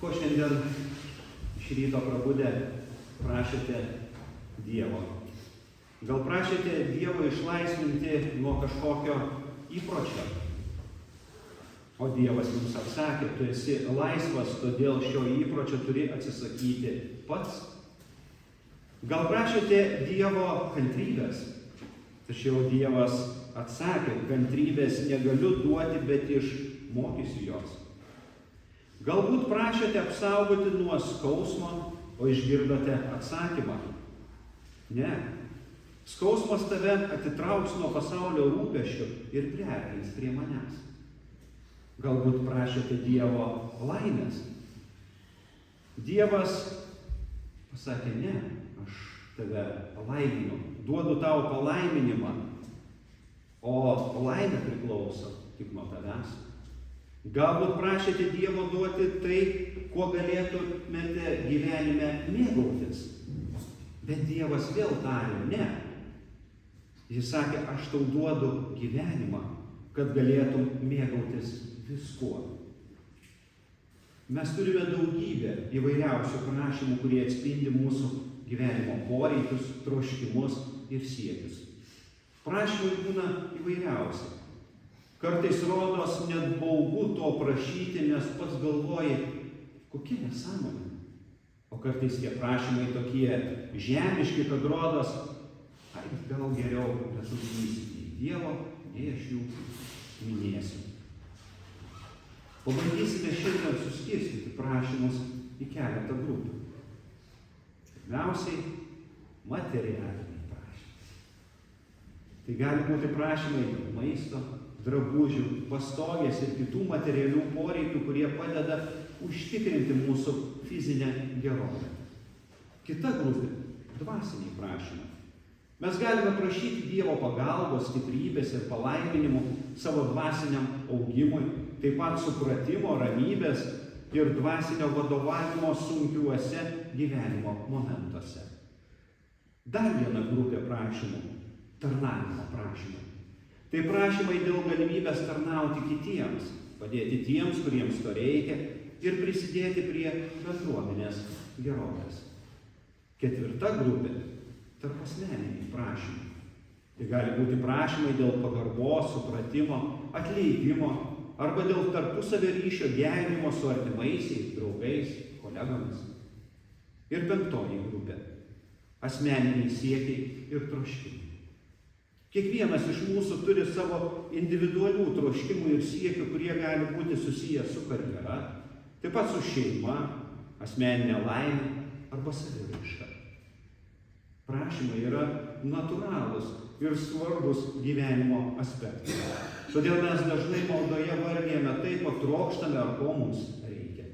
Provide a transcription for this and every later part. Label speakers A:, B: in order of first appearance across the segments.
A: Ko šiandien iš ryto prabudę prašėte Dievo? Gal prašėte Dievo išlaisvinti nuo kažkokio įpročio? O Dievas jums atsakė, tu esi laisvas, todėl šio įpročio turi atsisakyti pats. Gal prašėte Dievo kantrybės? Tačiau Dievas atsakė, kantrybės negaliu duoti, bet išmokysiu jos. Galbūt prašėte apsaugoti nuo skausmo, o išgirdote atsakymą. Ne. Skausmas tave atitrauks nuo pasaulio rūpesčių ir priartins prie manęs. Galbūt prašėte Dievo laimės. Dievas pasakė, ne, aš tave palaiminu, duodu tau palaiminimą, o laimė priklauso tik nuo tavęs. Galbūt prašėte Dievo duoti tai, kuo galėtumėte gyvenime mėgautis. Bet Dievas vėl tarė, ne. Jis sakė, aš tau duodu gyvenimą, kad galėtum mėgautis viskuo. Mes turime daugybę įvairiausių prašymų, kurie atspindi mūsų gyvenimo poreikius, troškimus ir siekius. Prašymai būna įvairiausi. Kartais rodos net baugu to prašyti, nes pats galvoji, kokia nesąmonė. O kartais tie prašymai tokie žemiški, kad rodos, gal geriau nesugrįžti į Dievo, nei aš jų minėsiu. Pabandysime šiandien suskirstyti prašymus į keletą grupių. Pirmiausiai, materialiniai prašymai. Tai gali būti prašymai dėl maisto, drabužių, pastogės ir kitų materialių poreikių, kurie padeda užtikrinti mūsų fizinę gerovę. Kita grupė – dvasiniai prašymai. Mes galime prašyti Dievo pagalbos, stiprybės ir palaiminimų savo dvasiniam augimui, taip pat supratimo, ramybės ir dvasinio vadovavimo sunkiuose gyvenimo momentuose. Dar viena grupė prašymų – tarnavimo prašymai. Tai prašymai dėl galimybės tarnauti kitiems, padėti tiems, kuriems to reikia ir prisidėti prie bendruomenės gerovės. Ketvirta grupė – tarpasmeniniai prašymai. Tai gali būti prašymai dėl pagarbos, supratimo, atleidimo arba dėl tarpusavio ryšio gerinimo su artimaisiais, draugais, kolegomis. Ir penktoji grupė – asmeniniai siekiai ir troškimai. Kiekvienas iš mūsų turi savo individualių troškimų ir siekių, kurie gali būti susiję su karjera, taip pat su šeima, asmeninė laimė arba saviraiška. Prašymai yra natūralūs ir svarbus gyvenimo aspektai. Todėl mes dažnai maldoje vardijame tai, ko trokštame ar ko mums reikia.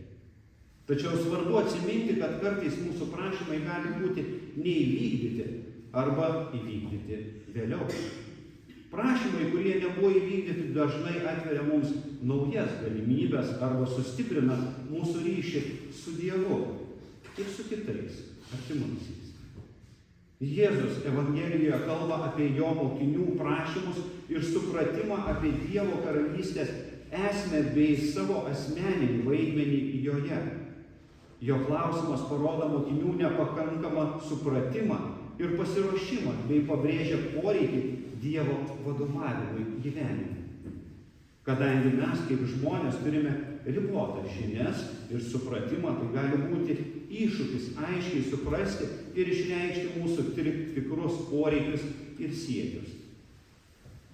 A: Tačiau svarbu atsiminti, kad kartais mūsų prašymai gali būti neįvykdyti arba įvykdyti vėliau. Prašymai, kurie nebuvo įvykdyti, dažnai atveria mums naujas galimybės arba sustiprina mūsų ryšį su Dievu ir su kitais artimaisiais. Jėzus Evangelijoje kalba apie jo mokinių prašymus ir supratimą apie Dievo karalystės esmę bei savo asmeninį vaidmenį joje. Jo klausimas parodo mokinių nepakankamą supratimą ir pasiruošimą, bei pabrėžia poreikį Dievo vadovavimui gyvenime. Kadangi mes kaip žmonės turime ribotas žinias ir supratimą, tai gali būti iššūkis aiškiai suprasti ir išreikšti mūsų tikrus poreikius ir siekius.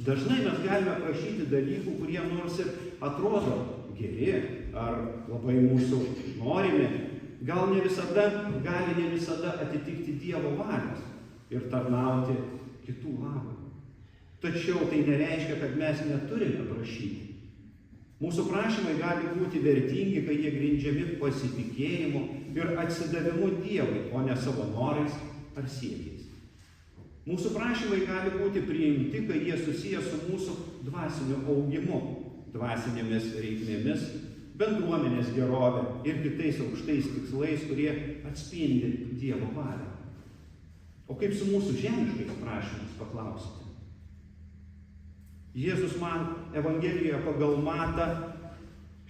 A: Dažnai mes galime prašyti dalykų, kurie nors ir atrodo geri ar labai mūsų norimi, gali ne visada atitikti Dievo valios ir tarnauti kitų labui. Tačiau tai nereiškia, kad mes neturime prašyti. Mūsų prašymai gali būti vertingi, kai jie grindžiami pasitikėjimu ir atsidavimu Dievui, o ne savo norais ar siekiais. Mūsų prašymai gali būti priimti, kai jie susiję su mūsų dvasiniu augimu, dvasinėmis reikmėmis, bendruomenės gerovė ir kitais aukštais tikslais, kurie atspindi Dievo valią. O kaip su mūsų žemiškais prašymais, paklausite? Jėzus man Evangelijoje pagal Matą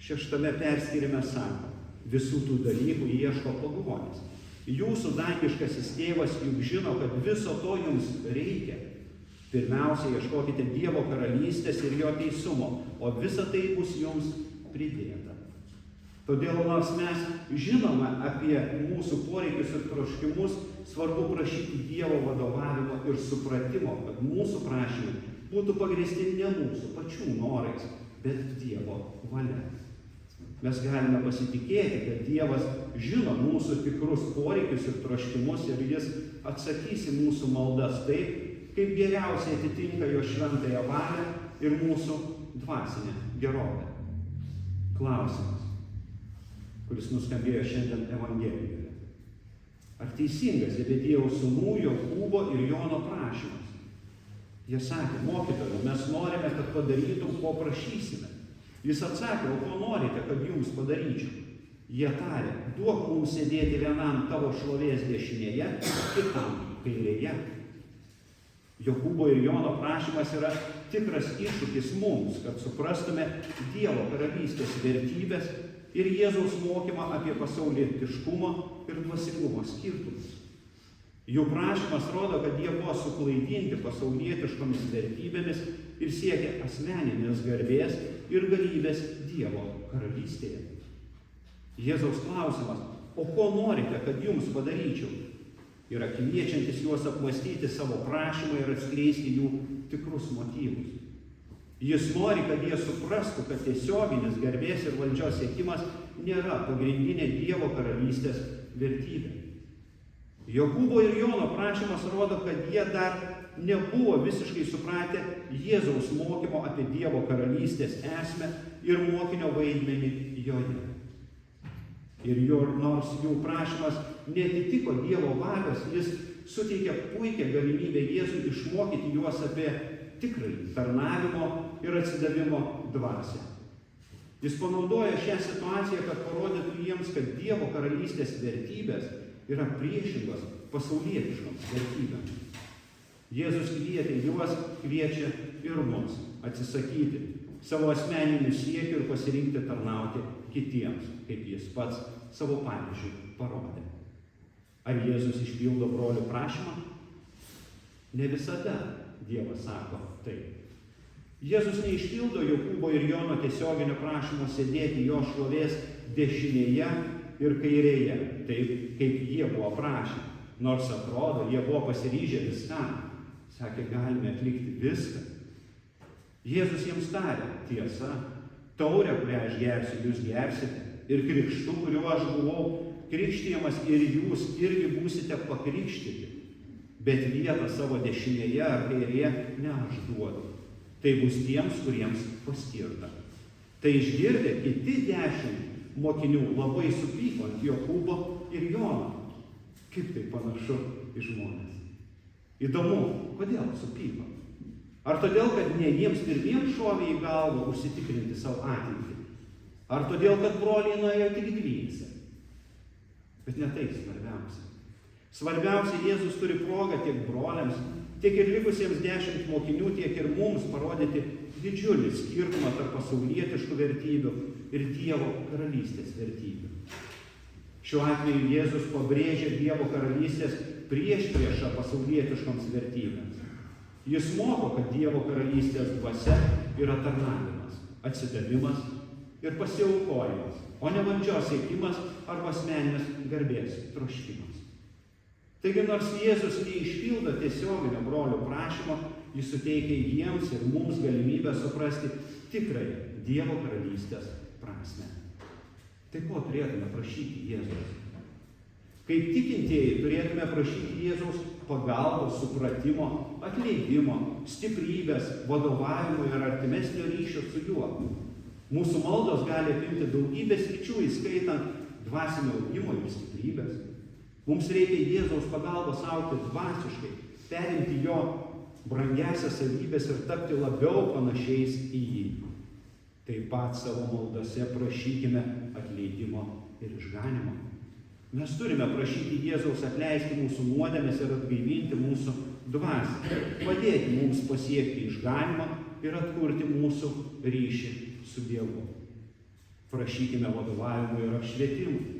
A: 6 perskyrime sako, visų tų dalykų ieško pagonys. Jūsų dangiškasis tėvas juk žino, kad viso to jums reikia. Pirmiausia, ieškokite Dievo karalystės ir jo teisumo, o visa tai bus jums pridėta. Todėl, nors mes žinome apie mūsų poreikius ir troškimus, svarbu prašyti Dievo vadovavimo ir supratimo, kad mūsų prašymai būtų pagrįsti ne mūsų pačių norais, bet Dievo valia. Mes galime pasitikėti, kad Dievas žino mūsų tikrus poreikius ir troškimus ir jis atsakys į mūsų maldas taip, kaip geriausiai atitinka jo šventąją valią ir mūsų dvasinę gerovę. Klausimas, kuris nuskambėjo šiandien Evangelijoje. Ar teisingas Zebediejaus sūnų Jokūbo ir Jono prašymas? Jie sakė, mokytojau, mes norime, kad padarytum, ko prašysime. Jis atsakė, o ko norite, kad jums padaryčiau? Jie tarė, duok mums sėdėti vienam tavo šlovės dešinėje, kitam kairėje. Jokūbo ir Jono prašymas yra tikras iššūkis mums, kad suprastume Dievo karalystės vertybės ir Jėzaus mokymą apie pasaulietiškumo ir dvasingumo skirtumus. Jų prašymas rodo, kad jie buvo suklaidinti pasaulietiškomis vertybėmis ir siekia asmeninės garbės ir galybės Dievo karalystėje. Jėzaus klausimas, o ko norite, kad jums padaryčiau? Yra kviečiantis juos apmąstyti savo prašymą ir atskleisti jų tikrus motyvus. Jis nori, kad jie suprastų, kad tiesioginis garbės ir valdžios siekimas nėra pagrindinė Dievo karalystės vertybė. Jokūbo ir Jono prašymas rodo, kad jie dar nebuvo visiškai supratę Jėzaus mokymo apie Dievo karalystės esmę ir mokinio vaidmenį joje. Ir nors jų prašymas neatitiko Dievo valios, jis suteikia puikią galimybę Jėzui išmokyti juos apie tikrąjį tarnavimo ir atsidavimo dvasią. Jis panaudoja šią situaciją, kad parodytų jiems, kad Dievo karalystės vertybės yra priešingos pasaulietiškoms vertybėms. Jėzus kviečia ir mus atsisakyti savo asmeninių siekių ir pasirinkti tarnauti kitiems, kaip jis pats savo pavyzdžiu parodė. Ar Jėzus išpildo brolių prašymą? Ne visada Dievas sako taip. Jėzus neišpildo Jokūbo ir Jono tiesioginio prašymo sėdėti jo šlovės dešinėje ir kairėje, taip kaip jie buvo prašę. Nors atrodo, jie buvo pasiryžę viskam. Sakė, galime atlikti viską. Jėzus jiems tarė, tiesa, taurę, kurią aš gersiu, jūs gersite, ir krikštu, kuriuo aš buvau krikštijamas, ir jūs irgi būsite pakrikštyti. Bet vietą savo dešinėje ar kairėje ne aš duodu. Tai bus tiems, kuriems paskirta. Tai išgirdę kiti 10 mokinių labai supyko ant Jokūbo ir Jono. Kaip tai panašu į žmones? Įdomu, kodėl supyko? Ar todėl, kad ne jiems pirmiems šovė į galvą užsitikrinti savo ateitį? Ar todėl, kad broliai nuėjo tik 12? Bet ne tai svarbiausia. Svarbiausia, Jėzus turi progą tiek broliams, tiek ir likusiems 10 mokinių, tiek ir mums parodyti didžiulį skirtumą tarp pasaulietiškų vertybių ir Dievo karalystės vertybių. Šiuo atveju Jėzus pabrėžia Dievo karalystės priešpriešą pasaulietiškoms vertybėms. Jis moko, kad Dievo karalystės dvasia yra tarnavimas, atsidavimas ir pasiaukojimas, o ne valdžios siekimas arba asmeninės garbės troškimas. Taigi, nors Jėzus neišpildo tiesioginio brolių prašymo, jis suteikia jiems ir mums galimybę suprasti tikrąją Dievo karalystės prasmę. Tai ko turėtume prašyti Jėzaus? Kaip tikintieji turėtume prašyti Jėzaus pagalbos, supratimo, atleidimo, stiprybės, vadovavimo ir artimesnio ryšio su juo. Mūsų maldos gali apimti daugybę sričių, įskaitant dvasinio augimo ir stiprybės. Mums reikia Jėzaus pagalbos augti dvasiškai, perimti jo brangiasias savybės ir tapti labiau panašiais į jį. Taip pat savo maldose prašykime atleidimo ir išganimo. Mes turime prašyti Jėzaus atleisti mūsų nuodėmes ir atgaivinti mūsų dvasią, padėti mums pasiekti išganimą ir atkurti mūsų ryšį su Dievu. prašykime vadovavimo ir apšvietimų.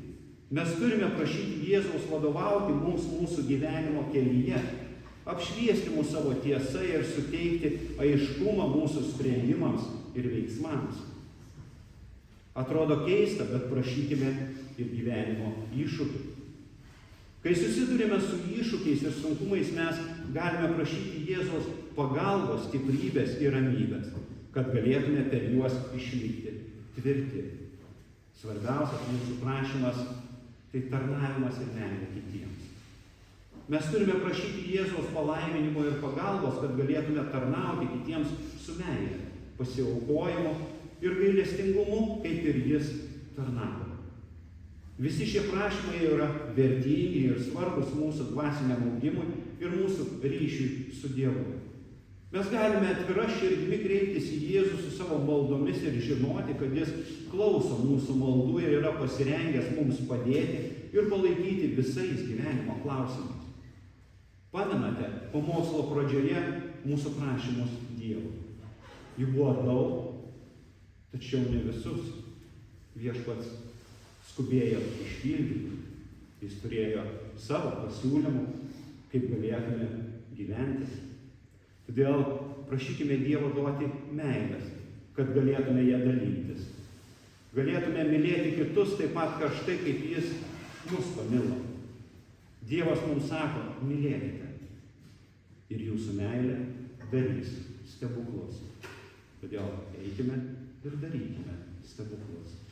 A: Mes turime prašyti Jėzaus vadovauti mums mūsų gyvenimo kelyje, apšviesti mūsų savo tiesą ir suteikti aiškumą mūsų sprendimams ir veiksmams. Atrodo keista, bet prašykime ir gyvenimo iššūkių. Kai susidurime su iššūkiais ir sunkumais, mes galime prašyti Jėzaus pagalbos, stiprybės ir ramybės, kad galėtume per juos išlikti tvirti. Svarbiausias mūsų prašymas – tai tarnavimas ir meilė kitiems. Mes turime prašyti Jėzaus palaiminimo ir pagalbos, kad galėtume tarnauti kitiems su meile, pasiaukojimu ir gailestingumu, kaip ir jis tarnavo. Visi šie prašymai yra vertingi ir svarbus mūsų dvasiniam augimui ir mūsų ryšiui su Dievu. Mes galime atvira širdimi kreiptis į Jėzų su savo maldomis ir žinoti, kad jis klauso mūsų maldų ir yra pasirengęs mums padėti ir palaikyti visais gyvenimo klausimais. Pamenate, pamokslo pradžioje mūsų prašymus Dievui. Jų buvo daug, tačiau ne visus Viešpats skubėjo išpildyti. Jis turėjo savo pasiūlymų, kaip galėtume gyventi. Todėl prašykime Dievo duoti meilės, kad galėtume ją dalytis. Galėtume mylėti kitus taip pat karštai, kaip jis mus pamilo. Dievas mums sako, mylėkite. Ir jūsų meilė darys stebuklus. Todėl eikime ir darykime stebuklus.